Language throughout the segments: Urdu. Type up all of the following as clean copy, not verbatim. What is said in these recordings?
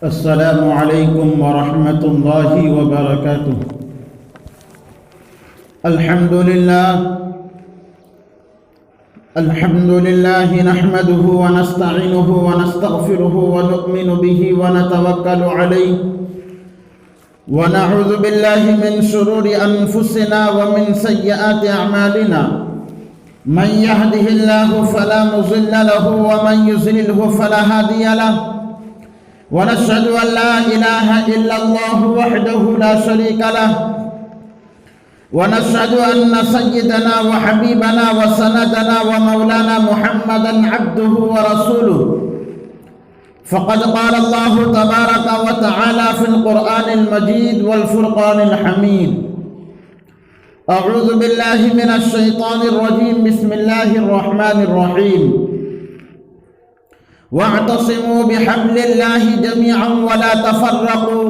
السلام عليكم ورحمة الله وبركاته. الحمد لله نحمده ونستعينه ونستغفره ونؤمن به ونتوكل عليه ونعوذ بالله من شرور أنفسنا ومن سيئات أعمالنا. من يهده الله فلا مضل له ومن يضلله فلا هادي له، ونشهد أن لا إله إلا الله وحده لا شريك له، ونشهد أن سيدنا وحبيبنا وسندنا ومولانا محمدا عبده ورسوله. فقد قال الله تبارك وتعالى في القرآن المجيد والفرقان الحميد: أعوذ بالله من الشيطان الرجيم. بسم الله الرحمن الرحيم. واعتصموا بحبل الله جميعا ولا تفرقوا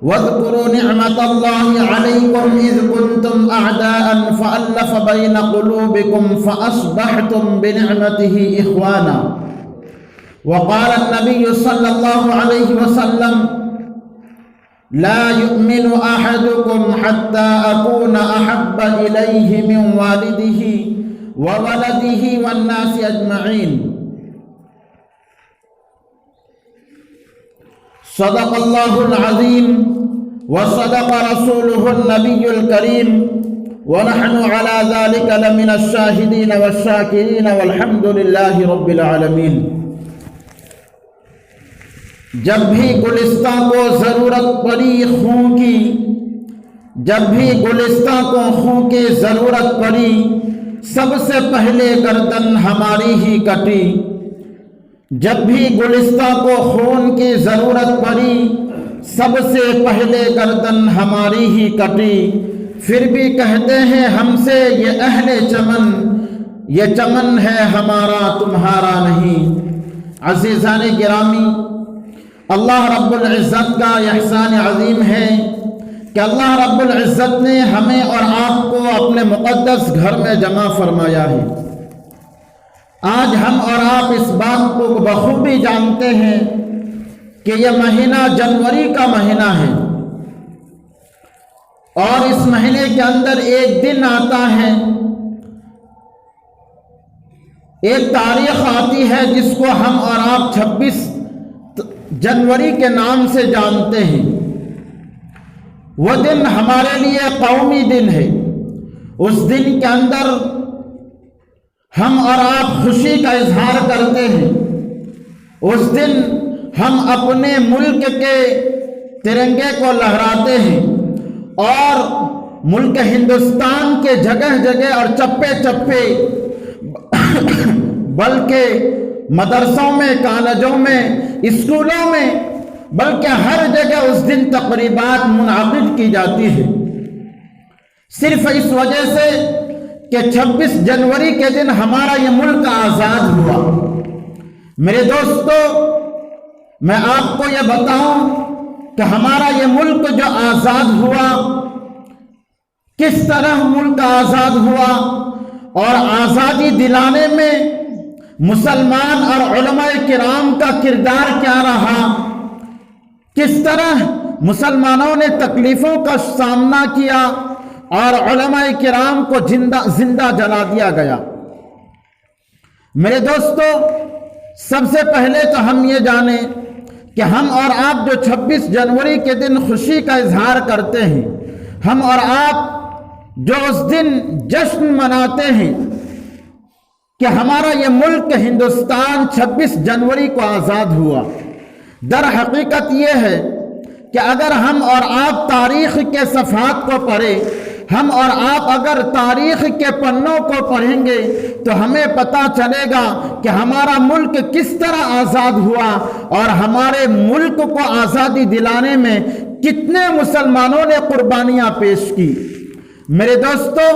واذكروا نعمة الله عليكم إذ كنتم أعداء فألف بين قلوبكم فأصبحتم بنعمته إخوانا. وقال النبي صلى الله عليه وسلم: لا يؤمن أحدكم حتى أكون أحب إليه من والده وولده والناس أجمعين. صدق الله العظيم وصدق رسوله النبي الكريم، ونحن على ذلك لمن الشاهدين والشاكرين والحمد لله رب العالمين. جب بھی گلستہ کو ضرورت پڑی خون کی، جب بھی گلستہ کو خون کی ضرورت پڑی، سب سے پہلے گردن ہماری ہی کٹی. جب بھی گلستہ کو خون کی ضرورت پڑی، سب سے پہلے گردن ہماری ہی کٹی. پھر بھی کہتے ہیں ہم سے یہ اہل چمن، یہ چمن ہے ہمارا تمہارا نہیں. عزیزان گرامی، اللہ رب العزت کا احسان عظیم ہے کہ اللہ رب العزت نے ہمیں اور آپ کو اپنے مقدس گھر میں جمع فرمایا ہے. آج ہم اور آپ اس بات کو بخوبی جانتے ہیں کہ یہ مہینہ جنوری کا مہینہ ہے، اور اس مہینے کے اندر ایک دن آتا ہے، ایک تاریخ آتی ہے جس کو ہم اور آپ 26 جنوری کے نام سے جانتے ہیں. وہ دن ہمارے لیے قومی دن ہے. اس دن کے اندر ہم اور آپ خوشی کا اظہار کرتے ہیں. اس دن ہم اپنے ملک کے ترنگے کو لہراتے ہیں، اور ملک ہندوستان کے جگہ جگہ اور چپے چپے بلکہ مدرسوں میں، کالجوں میں، اسکولوں میں، بلکہ ہر جگہ اس دن تقریبات منعقد کی جاتی ہے، صرف اس وجہ سے کہ 26 جنوری کے دن ہمارا یہ ملک آزاد ہوا. میرے دوستو، میں آپ کو یہ بتاؤں کہ ہمارا یہ ملک جو آزاد ہوا، کس طرح ملک آزاد ہوا، اور آزادی دلانے میں مسلمان اور علماء کرام کا کردار کیا رہا، کس طرح مسلمانوں نے تکلیفوں کا سامنا کیا اور علماء کرام کو زندہ جلا دیا گیا. میرے دوستو، سب سے پہلے تو ہم یہ جانیں کہ ہم اور آپ جو 26 جنوری کے دن خوشی کا اظہار کرتے ہیں، ہم اور آپ جو اس دن جشن مناتے ہیں کہ ہمارا یہ ملک ہندوستان 26 جنوری کو آزاد ہوا، در حقیقت یہ ہے کہ اگر ہم اور آپ تاریخ کے صفحات کو پڑھیں، ہم اور آپ اگر تاریخ کے پنوں کو پڑھیں گے تو ہمیں پتہ چلے گا کہ ہمارا ملک کس طرح آزاد ہوا، اور ہمارے ملک کو آزادی دلانے میں کتنے مسلمانوں نے قربانیاں پیش کی. میرے دوستو،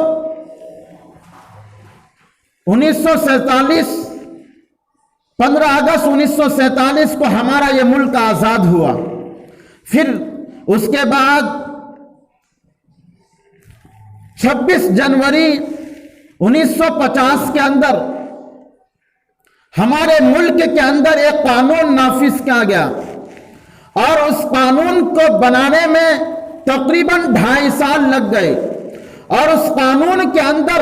15 اگست 1947 کو ہمارا یہ ملک آزاد ہوا. پھر اس کے بعد 26 جنوری 1950 کے اندر ہمارے ملک کے اندر ایک قانون نافذ کیا گیا، اور اس قانون کو بنانے میں تقریباً 2.5 سال لگ گئے، اور اس قانون کے اندر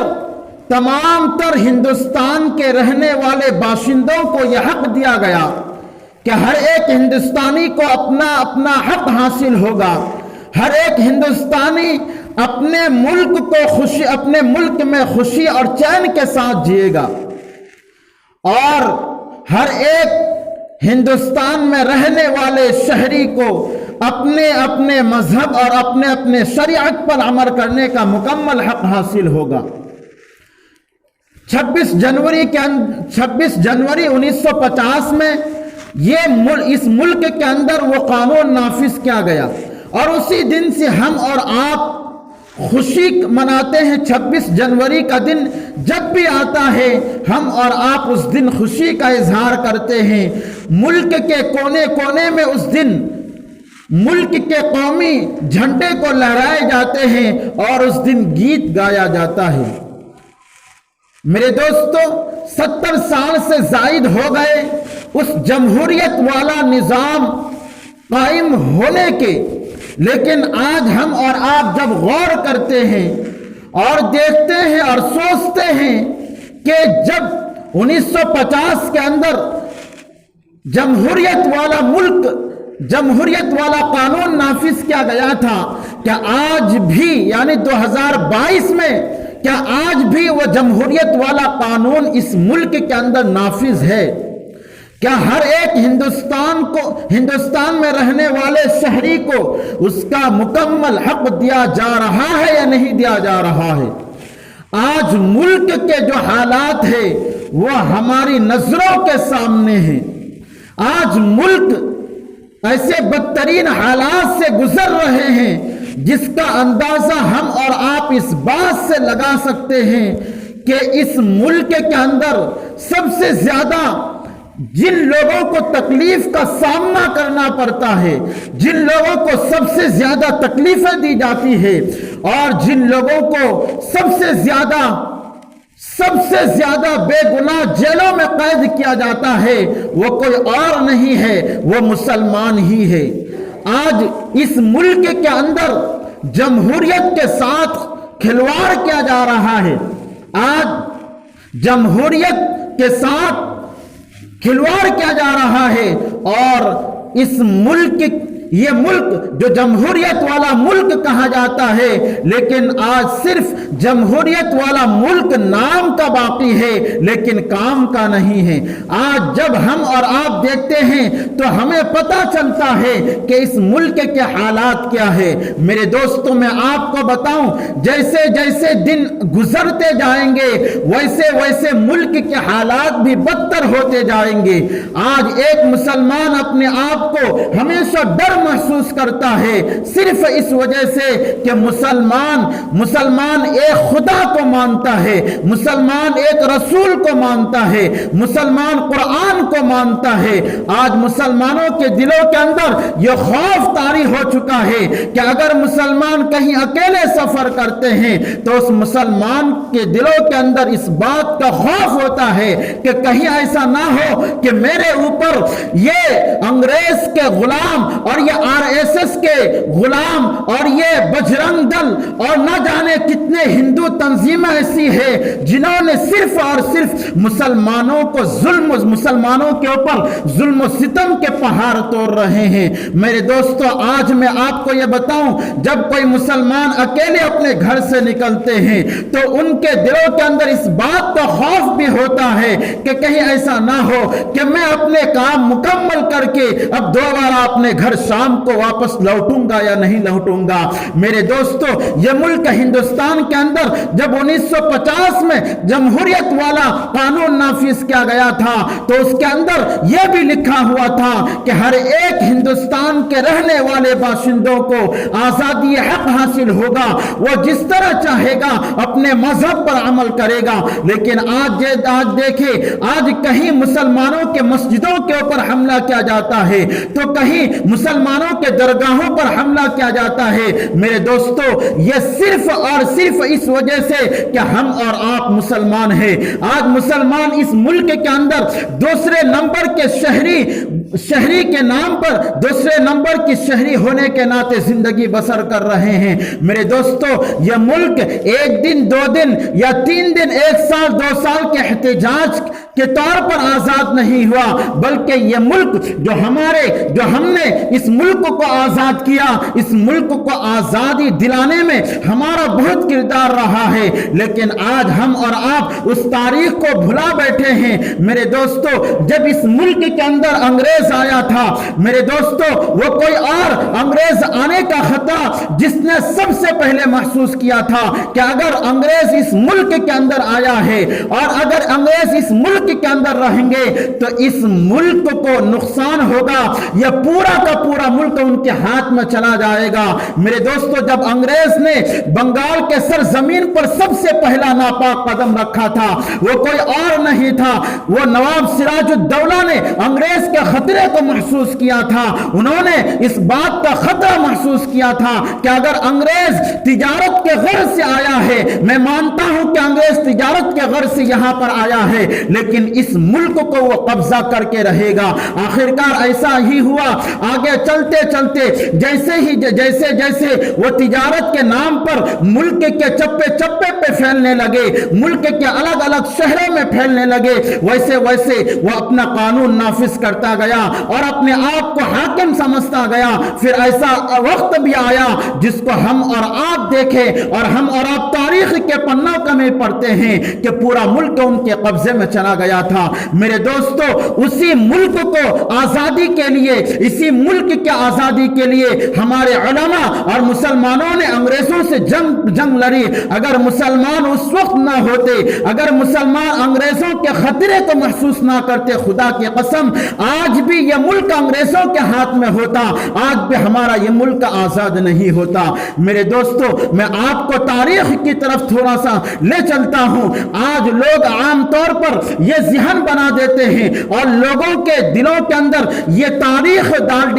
تمام تر ہندوستان کے رہنے والے باشندوں کو یہ حق دیا گیا کہ ہر ایک ہندوستانی کو اپنا اپنا حق حاصل ہوگا، ہر ایک ہندوستانی اپنے ملک میں خوشی اور چین کے ساتھ جیے گا، اور ہر ایک ہندوستان میں رہنے والے شہری کو اپنے اپنے مذہب اور اپنے اپنے شریعت پر عمل کرنے کا مکمل حق حاصل ہوگا۔ 26 جنوری 1950 میں اس ملک کے اندر وہ قانون نافذ کیا گیا، اور اسی دن سے ہم اور آپ خوشی مناتے ہیں۔ 26 جنوری کا دن جب بھی آتا ہے ہم اور آپ اس دن خوشی کا اظہار کرتے ہیں۔ ملک کے کونے کونے میں اس دن ملک کے قومی جھنڈے کو لہرائے جاتے ہیں اور اس دن گیت گایا جاتا ہے۔ میرے دوستو، 70 سال سے زائد ہو گئے اس جمہوریت والا نظام قائم ہونے کے، لیکن آج ہم اور آپ جب غور کرتے ہیں اور دیکھتے ہیں اور سوچتے ہیں کہ جب 1950 کے اندر جمہوریت والا قانون نافذ کیا گیا تھا، کیا آج بھی یعنی 2022 میں کیا آج بھی وہ جمہوریت والا قانون اس ملک کے اندر نافذ ہے؟ کیا ہر ایک ہندوستان میں رہنے والے شہری کو اس کا مکمل حق دیا جا رہا ہے یا نہیں دیا جا رہا ہے؟ آج ملک کے جو حالات ہیں وہ ہماری نظروں کے سامنے ہیں۔ آج ملک ایسے بدترین حالات سے گزر رہے ہیں جس کا اندازہ ہم اور آپ اس بات سے لگا سکتے ہیں کہ اس ملک کے اندر سب سے زیادہ جن لوگوں کو تکلیف کا سامنا کرنا پڑتا ہے، جن لوگوں کو سب سے زیادہ تکلیفیں دی جاتی ہے، اور جن لوگوں کو سب سے زیادہ بے گناہ جیلوں میں قید کیا جاتا ہے، وہ کوئی اور نہیں ہے، وہ مسلمان ہی ہے۔ آج اس ملک کے اندر جمہوریت کے ساتھ کھلواڑ کیا جا رہا ہے۔ آج جمہوریت کے ساتھ کھلواڑ کیا جا رہا ہے، اور اس یہ ملک جو جمہوریت والا ملک کہا جاتا ہے، لیکن آج صرف جمہوریت والا ملک نام کا باقی ہے لیکن کام کا نہیں ہے۔ آج جب ہم اور آپ دیکھتے ہیں تو ہمیں پتہ چلتا ہے کہ اس ملک کے حالات کیا ہے۔ میرے دوستوں، میں آپ کو بتاؤں، جیسے جیسے دن گزرتے جائیں گے ویسے ویسے ملک کے حالات بھی بدتر ہوتے جائیں گے۔ آج ایک مسلمان اپنے آپ کو ہمیشہ ڈر محسوس کرتا ہے، صرف اس وجہ سے کہ مسلمان ایک خدا کو مانتا ہے، مسلمان ایک رسول کو مانتا ہے، مسلمان قرآن کو مانتا ہے۔ آج مسلمانوں کے دلوں کے اندر یہ خوف طاری ہو چکا ہے کہ اگر مسلمان کہیں اکیلے سفر کرتے ہیں تو اس مسلمان کے دلوں کے اندر اس بات کا خوف ہوتا ہے کہ کہیں ایسا نہ ہو کہ میرے اوپر یہ انگریز کے غلام اور یہ RSS کے غلام اور یہ بجرنگ دل اور نہ جانے کتنے ہندو تنظیمیں ایسی ہیں جنہوں نے صرف اور صرف مسلمانوں کے اوپر ظلم و ستم کے پہاڑ توڑ رہے ہیں۔ میرے دوستو، آج میں آپ کو یہ بتاؤں، جب کوئی مسلمان اکیلے اپنے گھر سے نکلتے ہیں تو ان کے دلوں کے اندر اس بات کا خوف بھی ہوتا ہے کہ کہیں ایسا نہ ہو کہ میں اپنے کام مکمل کر کے اب دوبارہ اپنے گھر شام کو واپس لوٹوں گا یا نہیں لوٹوں گا۔ میرے دوستو، یہ ملک ہندوستان کے اندر جب 1950 میں جمہوریت والا قانون نافذ کیا گیا تھا تو اس کے اندر یہ بھی لکھا ہوا تھا کہ ہر ایک ہندوستان کے رہنے والے باشندوں کو آزادی حق حاصل ہوگا، وہ جس طرح چاہے گا اپنے مذہب پر عمل کرے گا۔ لیکن آج دیکھیں، آج کہیں مسلمانوں کے مسجدوں کے اوپر حملہ کیا جاتا ہے تو کہیں مسلمان مسلمانوں کے درگاہوں پر حملہ کیا جاتا ہے، میرے دوستو یہ صرف اور صرف اس وجہ سے کہ ہم اور آپ مسلمان ہیں۔ آج مسلمان اس ملک کے اندر دوسرے نمبر کے شہری کے نام پر دوسرے نمبر کی شہری ہونے کے ناطے زندگی بسر کر رہے ہیں۔ میرے دوستو یہ ملک ایک دن، 2 دن یا 3 دن، 1 سال، 2 سال کے احتجاج کے طور پر آزاد نہیں ہوا، بلکہ یہ ملک جو ہم نے اس ملک کو آزاد کیا، اس ملک کو آزادی دلانے میں ہمارا بہت کردار رہا ہے، لیکن آج ہم اور آپ اس تاریخ کو بھلا بیٹھے ہیں۔ میرے دوستو جب اس ملک کے اندر انگریز آیا تھا، میرے دوستو وہ کوئی اور انگریز آنے کا خطرہ جس نے سب سے پہلے محسوس کیا تھا کہ اگر انگریز اس ملک کے اندر آیا ہے اور اگر انگریز اس ملک کے اندر رہیں گے تو اس ملک کو نقصان ہوگا، یہ پورا کا پورا ملک ان کے ہاتھ میں چلا جائے گا۔ میرے دوستو جب انگریز نے بنگال کے سرزمین پر سب سے پہلا ناپاک قدم رکھا تھا، وہ کوئی اور نہیں تھا، وہ نواب سراج الدولہ نے انگریز کے خطرے کو محسوس کیا تھا۔ انہوں نے اس بات کا خطرہ محسوس کیا تھا کہ اگر انگریز تجارت کے غرض سے آیا ہے، میں مانتا ہوں کہ انگریز تجارت کے غرض سے یہاں پر آیا ہے، لیکن اس ملک کو وہ قبضہ کر کے رہے گا۔ آخرکار ایسا ہی ہوا۔ آگے چلتے چلتے جیسے وہ تجارت کے نام پر ملک کے چپے چپے پہ پھیلنے لگے، ملک کے الگ الگ شہروں میں پھیلنے لگے، ویسے وہ اپنا قانون نافذ کرتا گیا اور اپنے آپ کو حاکم سمجھتا گیا۔ پھر ایسا وقت بھی آیا جس کو ہم اور آپ دیکھیں اور ہم اور آپ تاریخ کے پنوں میں پڑھتے ہیں کہ پورا ملک ان کے قبضے میں چلا گیا تھا۔ میرے دوستو اسی ملک کو آزادی کے لیے، اسی ملک کے آزادی کے لیے ہمارے علماء اور مسلمانوں نے انگریزوں سے جنگ لڑی۔ اگر مسلمان اس وقت نہ ہوتے، اگر مسلمان انگریزوں کے خطرے کو محسوس نہ کرتے، خدا کی قسم آج بھی یہ ملک انگریزوں کے ہاتھ میں ہوتا، آج بھی ہمارا یہ ملک آزاد نہیں ہوتا۔ میرے دوستو میں آپ کو تاریخ کی طرف تھوڑا سا لے چلتا ہوں۔ آج لوگ عام طور پر یہ ذہن بنا دیتے ہیں اور لوگوں کے دلوں کے اندر یہ تاریخ ڈال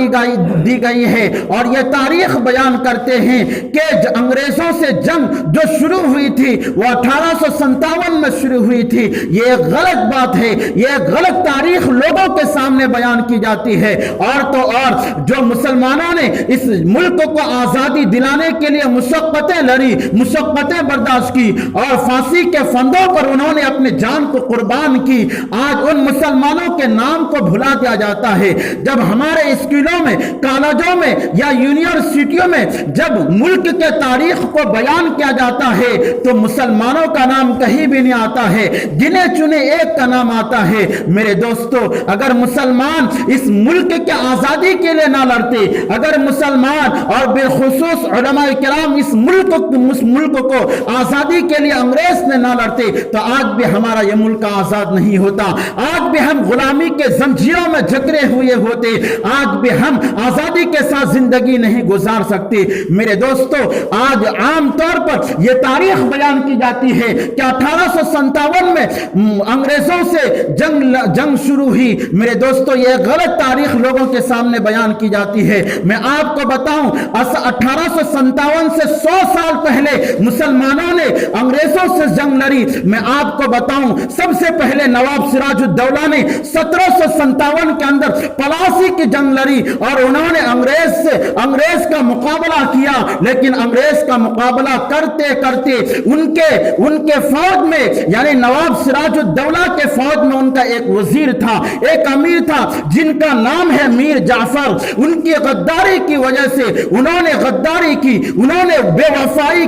دی گئی ہے اور یہ تاریخ بیان کرتے ہیں کہ انگریزوں سے جنگ جو شروع ہوئی تھی وہ 1857 میں شروع ہوئی تھی۔ یہ ایک غلط بات ہے، یہ ایک غلط تاریخ لوگوں کے سامنے بیان کی جاتی ہے۔ اور تو اور جو مسلمانوں نے اس ملک کو آزادی دلانے کے لیے مشقتیں لڑی، مشقتیں برداشت کی اور پھانسی کے پھندوں پر انہوں نے اپنے جان کو قربان کی، آج ان مسلمانوں کے نام کو بھلا دیا جاتا ہے۔ جب ہمارے اسکولوں میں، کالجوں میں یا یونیورسٹیوں میں جب ملک کے تاریخ کو بیان کیا جاتا ہے تو مسلمانوں کا نام کہیں بھی نہیں آتا ہے، گنے چنے ایک کا نام آتا ہے۔ میرے دوستو اگر مسلمان اس ملک کے آزادی کے لیے نہ لڑتے، اگر مسلمان اور بالخصوص علماء کرام اس ملک کو آزادی کے لیے انگریز نے نہ لڑتے تو آج بھی ہمارا یہ ملک آزاد نہیں ہوتا، آج بھی ہم غلامی کے زنجیروں میں جکڑے ہوئے ہوتے، آج بھی ہم آزادی کے ساتھ زندگی نہیں گزار سکتے۔ میرے دوستو آج عام طور پر یہ تاریخ بیان کی جاتی ہے کہ 1857 میں انگریزوں سے جنگ شروع ہوئی۔ میرے دوستو یہ غلط تاریخ لوگوں کے سامنے بیان کی جاتی ہے۔ میں آپ کو بتاؤں 1857 سے 100 سال پہلے مسلمانوں نے انگریزوں سے جنگ لڑی۔ میں آپ کو بتاؤں سب سے پہلے نواب سراج الدولہ نے 1757 کے اندر پلاسی کی جنگ لڑی اور انہوں نے انگریز کا مقابلہ کیا، لیکن انگریز کا مقابلہ کرتے کرتے ان کے فوج میں یعنی نواب سراج الدولہ کے فوج میں ان کا ایک وزیر تھا، ایک امیر تھا جن کا نام ہے میر جعفر۔ ان کی غداری کی وجہ سے انہوں نے غداری کی، انہوں نے بے وفائی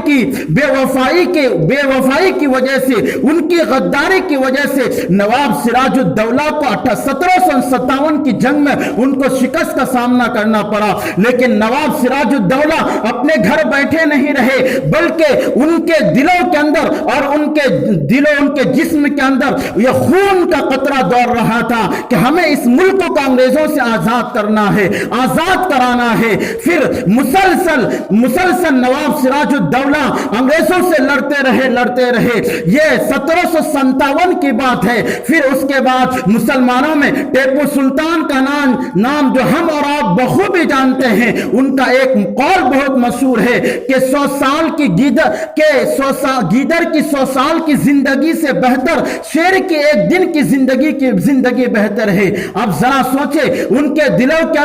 کی وجہ سے، ان کی غداری کی وجہ سے نواب سراج الدولہ کو 1757 کی جنگ میں ان کو شکست کا سامنا کرنا پڑا۔ لیکن نواب سراج الدولہ اپنے گھر بیٹھے نہیں رہے، بلکہ ان کے دلوں کے اندر اور ان کے جسم کے اندر یہ خون کا قطرہ دوڑ رہا تھا کہ ہمیں اس ملک کو انگریزوں سے آزاد کرنا ہے، آزاد کرانا ہے۔ پھر مسلسل نواب سراج الدولہ انگریزوں سے لڑتے رہے۔ یہ 1757 کی بات ہے۔ پھر اس کے بعد مسلمانوں میں ٹیپو سلطان کا نام جو ہم اور آپ بخوبی جانتے ہیں، ان کا ایک قول بہت مشہور ہے کہ 100 سال کی گیدڑ کی 100 سال کی زندگی سے بہتر شیر کی ایک دن کی زندگی بہتر ہے۔ اب ذرا سوچے ان کے دلوں کے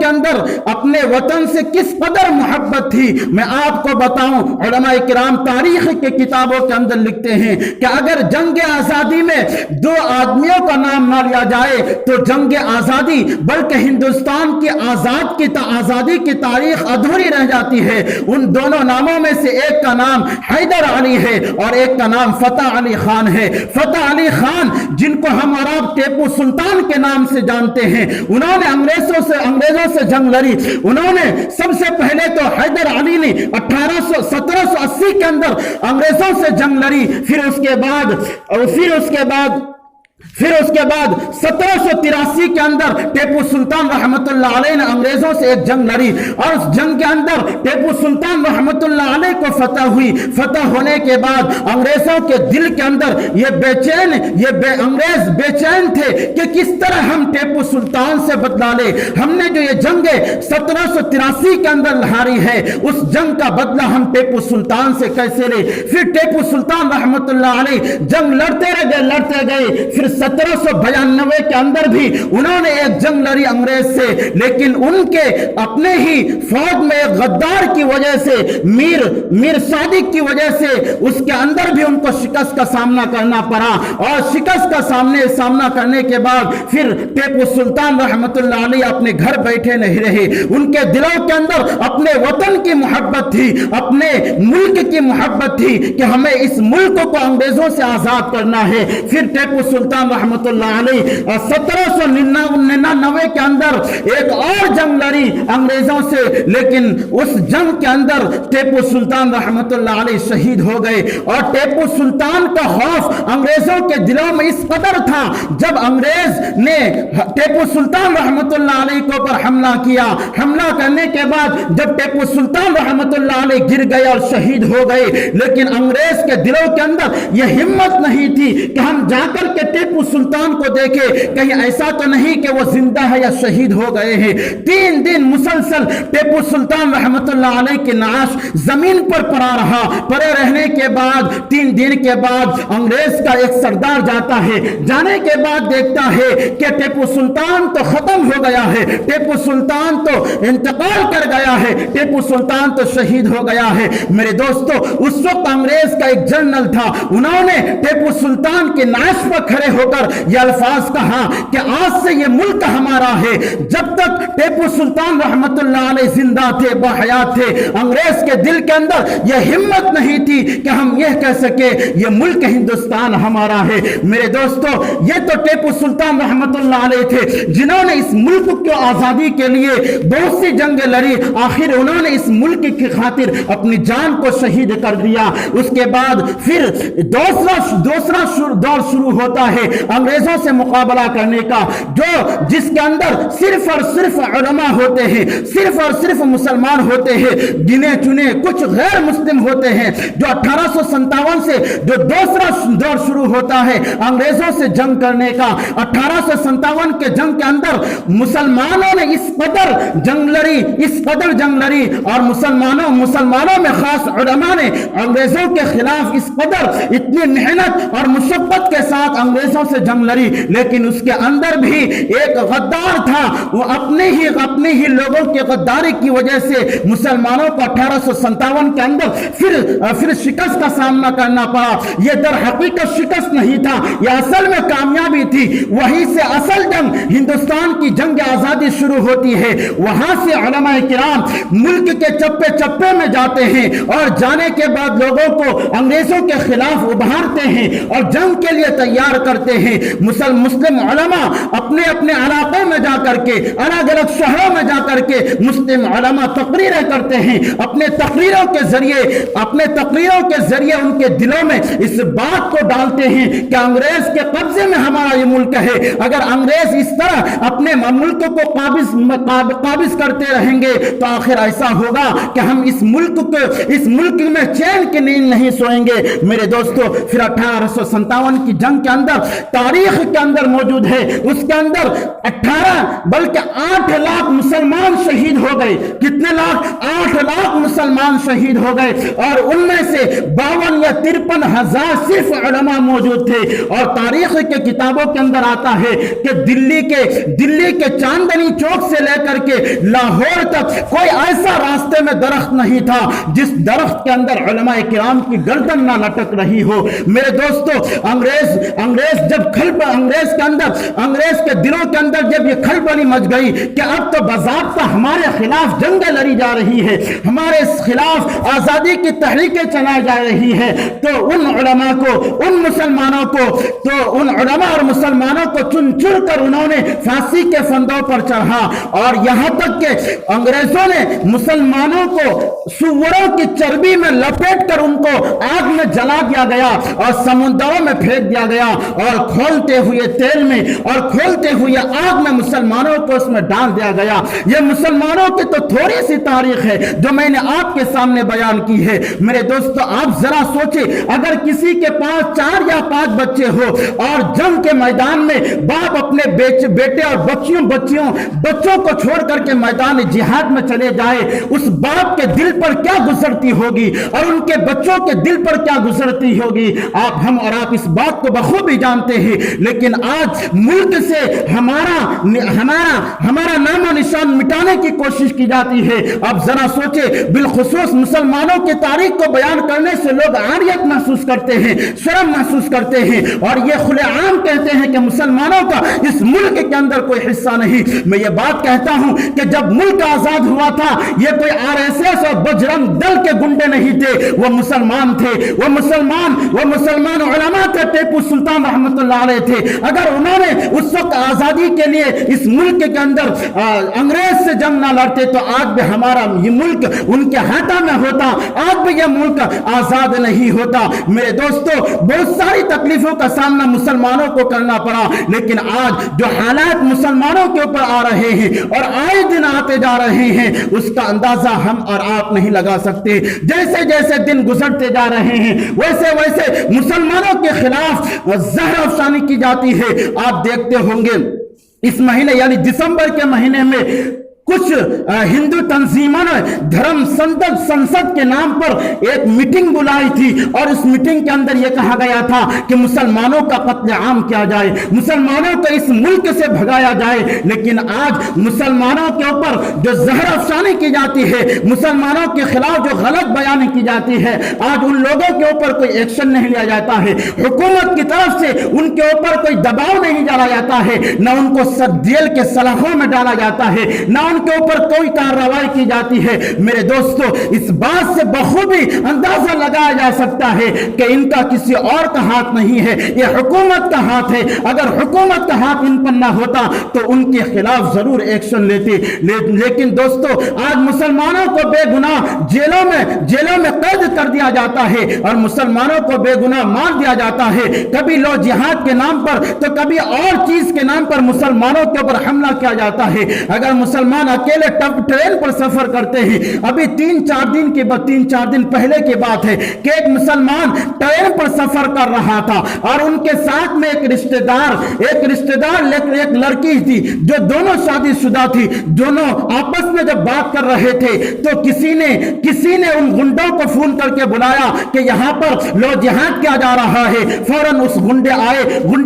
اندر اپنے وطن سے کس قدر محبت تھی۔ میں آپ کو بتاؤں، علماء کرام تاریخ کے کتابوں کے اندر لکھتے ہیں کہ اگر جنگ آزادی میں 2 آدمیوں کا نام نہ لیا جائے تو جنگ آزادی بلکہ ہندوستان کی آزادی کی تاریخ ادھوری رہ جاتی ہے۔ ان دونوں ناموں میں سے ایک کا نام حیدر علی ہے اور ایک کا نام فتح علی خان ہے۔ فتح علی خان جن کو ہم عرب ٹیپو سلطان کے نام سے جانتے ہیں، انہوں نے انگریزوں سے جنگ لڑی۔ انہوں نے سب سے پہلے تو حیدر علی نے 1780 کے اندر انگریزوں سے جنگ لڑی، پھر اس کے بعد 1783 کے اندر ٹیپو سلطان رحمت اللہ علیہ نے انگریزوں سے ایک جنگ لڑی اور اس جنگ کے اندر ٹیپو سلطان رحمت اللہ علیہ کو فتح ہوئی۔ فتح ہونے کے بعد انگریزوں کے دل کے اندر انگریز بے چین تھے کہ کس طرح ہم ٹیپو سلطان سے بدلہ لے۔ ہم نے جو یہ جنگ 1783 کے اندر لہاری ہے، اس جنگ کا بدلہ ہم ٹیپو سلطان سے کیسے لے۔ پھر ٹیپو سلطان رحمت اللہ علیہ جنگ لڑتے گئے، پھر 1792 کے اندر بھی انہوں نے ایک جنگ لڑی انگریز سے، لیکن ان کے اپنے ہی فوج میں ایک غدار کی وجہ سے، میر صادق کی وجہ سے اس کے اندر بھی ان کو شکست کا سامنا کرنا پڑا اور شکست کا سامنا کرنے کے بعد پھر ٹیپو سلطان رحمت اللہ علیہ اپنے گھر بیٹھے نہیں رہے۔ ان کے دلوں کے اندر اپنے وطن کی محبت تھی، اپنے ملک کی محبت تھی کہ ہمیں اس ملک کو انگریزوں سے آزاد کرنا ہے۔ پھر ٹیپو سلطان رحمت اللہ علیہ 1799 کے اندر ایک اور جنگ لڑی انگریزوں سے، لیکن اس جنگ کے اندر ٹیپو سلطان رحمت اللہ علیہ شہید ہو گئے اور ٹیپو سلطان کا خوف انگریزوں کے دلوں میں اس قدر تھا، جب انگریز نے ٹیپو سلطان رحمت اللہ علیہ کے اوپر حملہ کیا، حملہ کرنے کے بعد جب ٹیپو سلطان رحمت اللہ علیہ گر گئے اور شہید ہو گئے، لیکن انگریز کے دلوں کے اندر یہ ہمت نہیں تھی کہ ہم جا کر کے ٹیپو سلطان کو دیکھے کہیں ایسا تو نہیں کہ وہ زندہ ہے یا شہید ہو گئے ہیں۔ 3 دن مسلسل ٹیپو سلطان رحمت اللہ علیہ کی نعش زمین پر پڑا رہا۔ پڑے رہنے کے بعد 3 دن کے بعد انگریز کا ایک سردار جاتا ہے، جانے کے بعد دیکھتا ہے کہ ٹیپو سلطان تو ختم ہو گیا ہے، ٹیپو سلطان تو انتقال کر گیا ہے، ٹیپو سلطان تو شہید ہو گیا ہے۔ میرے دوستو، اس وقت انگریز کا ایک جنرل تھا، انہوں نے ٹیپو سلطان کی نعش پر کھڑے ہو کر یہ الفاظ کہا کہ آج سے یہ ملک ہمارا ہے۔ جب تک ٹیپو سلطان رحمت اللہ علیہ زندہ تھے، باحیات تھے، انگریز کے دل کے اندر یہ ہمت نہیں تھی کہ ہم یہ کہہ سکے یہ ملک ہندوستان ہمارا ہے۔ میرے دوستو، یہ تو ٹیپو سلطان رحمت اللہ علیہ تھے جنہوں نے اس ملک کی آزادی کے لیے بہت سی جنگیں لڑی، آخر انہوں نے اس ملک کی خاطر اپنی جان کو شہید کر دیا۔ اس کے بعد پھر دوسرا دور شروع ہوتا ہے انگریزوں سے مقابلہ کرنے کا، جس کے اندر صرف اور صرف علماء ہوتے ہیں، صرف اور صرف مسلمان ہوتے ہیں، گنے چنے کچھ غیر مسلم ہوتے ہیں۔ جو 1857 سے جو دوسرا دور شروع ہوتا ہے انگریزوں سے جنگ کرنے کا، 1857 کے جنگ کے اندر مسلمانوں نے اس قدر جنگ لڑی اور مسلمانوں میں خاص علماء نے انگریزوں کے خلاف اس قدر اتنی محنت اور مشقت کے ساتھ انگریزوں سے جنگ لڑی، لیکن اس کے اندر بھی ایک غدار تھا، وہ اپنے ہی لوگوں کی غداری کی وجہ سے مسلمانوں کو 1857 کے اندر پھر شکست کا سامنا کرنا پڑا۔ یہ در حقیقت شکست نہیں تھا، یہ اصل میں کامیابی تھی۔ وہیں سے اصل جنگ ہندوستان کی جنگ آزادی شروع ہوتی ہے۔ وہاں سے علماء کرام ملک کے چپے چپے میں جاتے ہیں اور جانے کے بعد لوگوں کو انگریزوں کے خلاف ابھارتے ہیں اور جنگ کے لیے تیار کرتے ہیں۔ مسلم علماء اپنے علاقے میں جا کر کے، الگ الگ شہروں میں جا کر کے مسلم علماء تقریریں کرتے ہیں، اپنے تقریروں کے ذریعے ان کے دلوں میں اس بات کو ڈالتے ہیں کہ انگریز کے قبضے میں ہمارا یہ ملک ہے۔ اگر انگریز اس طرح اپنے ملک کو قابض کرتے رہیں گے تو آخر ایسا ہوگا کہ ہم اس ملک میں چین کی نیند نہیں سوئیں گے۔ میرے دوستو، پھر 1857 کی جنگ کے اندر تاریخ کے اندر موجود ہے، اس کے اندر 18 بلکہ 8 لاکھ مسلمان شہید ہو گئے۔ کتنے لاکھ؟ 8 لاکھ مسلمان شہید ہو گئے، اور ان میں سے 52 یا 53 ہزار صرف علماء موجود تھے۔ اور تاریخ کے کتابوں کے اندر آتا ہے کہ دلی کے چاندنی چوک سے لے کر کے لاہور تک کوئی ایسا راستے میں درخت نہیں تھا جس درخت کے اندر علماء کرام کی گردن نہ لٹک رہی ہو۔ میرے دوستو، انگریز کے دلوں کے اندر جب یہ کھلبلی مچ گئی کہ اب تو باضابطہ ہمارے خلاف جنگیں لڑی جا رہی ہے، ہمارے خلاف آزادی کی تحریکیں چلائی جا رہی ہے، تو ان علماء کو، ان مسلمانوں کو، تو ان علماء اور مسلمانوں کو چن چن کر انہوں نے پھانسی کے فندوں پر چڑھا، اور یہاں تک کہ انگریزوں نے مسلمانوں کو سوروں کی چربی میں لپیٹ کر ان کو آگ میں جلا دیا گیا اور سمندروں میں پھینک دیا گیا، اور کھولتے ہوئے تیل میں اور کھولتے ہوئے آگ میں مسلمانوں کو اس میں ڈال دیا گیا۔ یہ مسلمانوں کی تو تھوڑی سی تاریخ ہے جو میں نے آپ کے سامنے بیان کی ہے۔ میرے دوستو، آپ ذرا سوچیں، اگر کسی کے پاس 4 یا 5 بچے ہو اور جنگ کے میدان میں باپ اپنے بیٹے اور بچوں کو چھوڑ کر کے میدان جہاد میں چلے جائے، اس باپ کے دل پر کیا گزرتی ہوگی اور ان کے بچوں کے دل پر کیا گزرتی ہوگی، ہم اور آپ اس بات کو بخوبی جانتے ہیں۔ لیکن آج ملک سے ہمارا نام و نشان مٹانے کی کوشش کی جاتی ہے۔ اب ذرا سوچے، بالخصوص مسلمانوں کی تاریخ کو بیان کرنے سے لوگ عاریت محسوس کرتے ہیں، شرم محسوس کرتے ہیں، اور یہ کھلے عام کہتے ہیں کہ مسلمانوں کا اس ملک کے اندر کوئی حصہ نہیں۔ میں یہ بات کہتا ہوں کہ جب ملک آزاد ہوا تھا، یہ کوئی RSS اور بجرنگ دل کے گنڈے نہیں تھے، وہ مسلمان تھے، وہ مسلمان علماء تھے، ٹیپو سلطان رحمت اللہ علیہ تھے۔ اگر انہوں نے اس وقت آزادی کے لیے اس ملک کے اندر انگریز سے جنگ نہ لڑتے تو آج بھی ہمارا یہ ملک ان کے ہاتھوں میں ہوتا، آج بھی یہ ملک آزاد نہیں ہوتا۔ میرے دوستو، بہت ساری تکلیفوں کا سامنا مسلمانوں کو کرنا پڑا، لیکن آج جو حالات مسلمانوں کے اوپر آ رہے ہیں اور آئے دن آتے جا رہے ہیں، اس کا اندازہ ہم اور آپ نہیں لگا سکتے۔ جیسے جیسے دن گزرتے جا رہے ہیں، ویسے ویسے مسلمانوں کے خلاف زہر افشانی کی جاتی ہے۔ آپ دیکھتے ہوں گے اس مہینے یعنی دسمبر کے مہینے میں کچھ ہندو تنظیموں نے دھرم سنسد کے نام پر ایک میٹنگ بلائی تھی، اور اس میٹنگ کے اندر یہ کہا گیا تھا کہ مسلمانوں کا قتل عام کیا جائے، مسلمانوں کو اس ملک سے بھگایا جائے۔ لیکن آج مسلمانوں کے اوپر جو زہر افشانی کی جاتی ہے، مسلمانوں کے خلاف جو غلط بیانی کی جاتی ہے، آج ان لوگوں کے اوپر کوئی ایکشن نہیں لیا جاتا ہے، حکومت کی طرف سے ان کے اوپر کوئی دباؤ نہیں ڈالا جاتا ہے، نہ ان کو جیل کے سلاخوں میں ڈالا جاتا ہے، نہ ان کے اوپر کوئی کارروائی کی جاتی ہے۔ میرے دوستو، اس بات سے بخوبی اندازہ لگایا جا سکتا ہے کہ ان کا کسی اور کا ہاتھ نہیں ہے، یہ حکومت کا ہاتھ ہے۔ اگر حکومت کا ہاتھ ان پر نہ ہوتا تو ان کے خلاف ضرور ایکشن لیتے، لیکن دوستو، آج مسلمانوں کو بے گناہ جیلوں میں قید کر دیا جاتا ہے، اور مسلمانوں کو بے گناہ مار دیا جاتا ہے۔ کبھی لو جہاد کے نام پر تو کبھی اور چیز کے نام پر مسلمانوں کے اوپر حملہ کیا جاتا ہے۔ اگر مسلمان اکیلے ٹرین پر سفر کرتے ہیں، ابھی 3-4 دن پہلے کی بات ہے کہ ایک مسلمان ٹرین پر سفر کر رہا تھا، اور ان کے ساتھ میں ایک رشتہ دار لیکن ایک لڑکی تھی جو دونوں شادی شدہ تھی۔ دونوں آپس میں جب بات کر رہے تھے تو کسی نے ان گنڈوں کو فون کر کے بلایا کہ یہاں پر لو جہاد کیا جا رہا ہے۔ فوراً اس گنڈے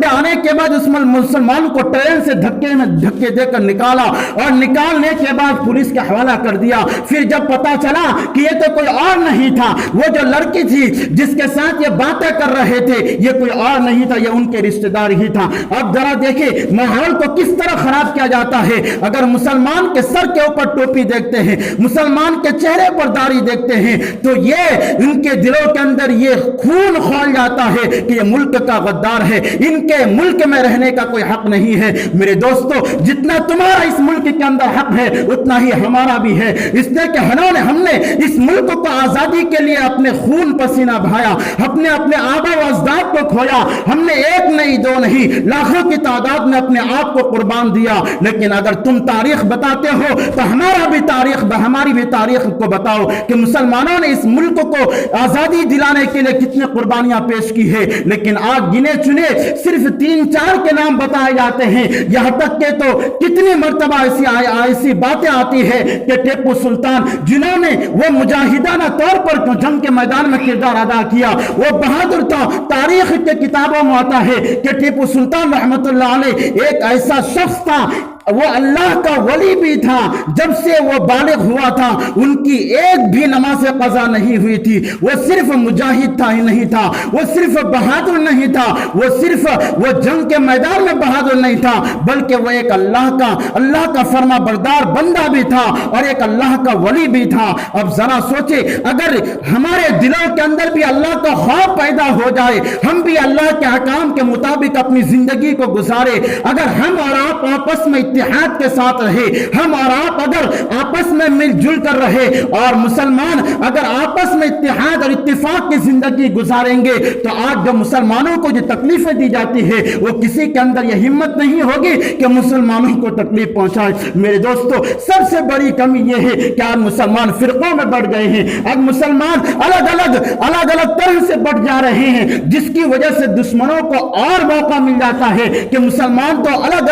آنے کے بعد اس مسلمان کو ٹرین سے دھکے دے کر نکالا، اور نکالنے کے بعد پولیس کے حوالہ کر دیا۔ پھر جب پتا چلا کہ یہ تو کوئی اور نہیں تھا، وہ جو لڑکی تھی جس کے ساتھ یہ باتیں کر رہے تھے، یہ کوئی اور نہیں تھا، یہ ان کے رشتہ دار ہی تھا۔ اب ذرا دیکھیں ماحول کو کس طرح خراب کیا جاتا ہے۔ اگر مسلمان کے سر کے اوپر ٹوپی دیکھتے ہیں، مسلمان کے چہرے پر داڑھی دیکھتے ہیں، تو یہ ان کے دلوں کے اندر یہ خون کھول جاتا ہے کہ یہ ملک کا غدار ہے، ان کے ملک میں رہنے کا کوئی حق نہیں ہے۔ میرے دوستو، جتنا تمہارا اس ملک کے اندر حق ہے اتنا ہی ہمارا بھی ہے، اس لیے کہ ہم نے اس ملک کو آزادی کے لیے اپنے خون پسینہ بہایا، اپنے آبا و اجداد کو کھویا، ہم نے ایک نہیں دو نہیں لاکھوں کی تعداد میں اپنے آپ کو قربان دیا۔ لیکن اگر تم تاریخ بتاتے ہو تو ہماری بھی تاریخ کو بتاؤ کہ مسلمانوں نے اس ملک کو آزادی دلانے کے لیے کتنے قربانیاں پیش کی ہے۔ لیکن آج گنے چنے صرف 3-4 کے نام بتائے جاتے ہیں، یہاں تک کہ تو کتنی مرتبہ ایسی باتیں آتی ہے کہ ٹیپو سلطان جنہوں نے وہ مجاہدانہ طور پر جنگ کے میدان میں کردار ادا کیا، وہ بہادر تھا۔ تاریخ کے کتابوں میں آتا ہے کہ ٹیپو سلطان رحمت اللہ علیہ ایک ایسا شخص تھا، وہ اللہ کا ولی بھی تھا، جب سے وہ بالغ ہوا تھا ان کی ایک بھی نماز قضا نہیں ہوئی تھی۔ وہ صرف مجاہد تھا ہی نہیں تھا، وہ صرف بہادر نہیں تھا، وہ جنگ کے میدان میں بہادر نہیں تھا، بلکہ وہ ایک اللہ کا فرما بردار بندہ بھی تھا اور ایک اللہ کا ولی بھی تھا۔ اب ذرا سوچے، اگر ہمارے دلوں کے اندر بھی اللہ کا خوف پیدا ہو جائے، ہم بھی اللہ کے احکام کے مطابق اپنی زندگی کو گزارے، اگر ہم اور آپ آپس میں اتحاد کے ساتھ رہے، ہم اور آپ اگر آپس میں مل جل کر رہے اور مسلمان اگر آپس میں اتحاد اور اتفاق کی زندگی گزاریں گے، تو آج جو مسلمانوں کو جو تکلیفیں دی جاتی ہے وہ کسی کے اندر یہ ہمت نہیں ہوگی کہ مسلمانوں کو تکلیف پہنچائے۔ میرے دوستو، سب سے بڑی کمی یہ ہے کہ آج مسلمان فرقوں میں بڑھ گئے ہیں، آج مسلمان الگ الگ طرح سے بڑھ جا رہے ہیں، جس کی وجہ سے دشمنوں کو اور موقع مل جاتا ہے کہ مسلمان تو الگ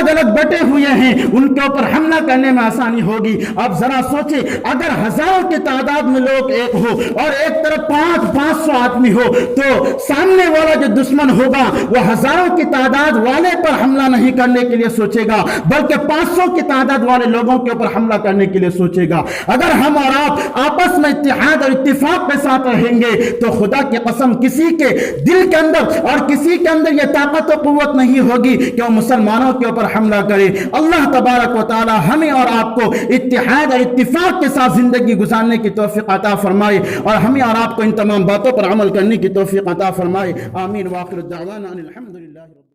الگ بٹے ہوئے ہیں، ان کے اوپر حملہ کرنے میں آسانی ہوگی۔ اب ذرا سوچیں، اگر ہزاروں کی تعداد میں لوگ ایک ہو اور ایک طرف 500 آدمی ہو، تو سامنے والا جو دشمن ہوگا وہ ہزاروں کی تعداد والے پر حملہ نہیں کرنے کے لیے سوچے گا، بلکہ 500 کی تعداد والے لوگوں کے اوپر حملہ کرنے کے لیے سوچے گا۔ اگر ہم اور آپ آپس میں اتحاد اور اتفاق کے ساتھ رہیں گے تو خدا کی قسم کسی کے دل کے اندر اور کسی کے اندر یہ طاقت و قوت نہیں ہوگی کہ وہ مسلمانوں کے اوپر حملہ کرے۔ اللہ تبارک و تعالی ہمیں اور آپ کو اتحاد اور اتفاق کے ساتھ زندگی گزارنے کی توفیق عطا فرمائے، اور ہمیں اور آپ کو ان تمام باتوں پر عمل کرنے کی توفیق عطا فرمائے۔ آمین۔ وآخر الدعوانا ان الحمد للہ۔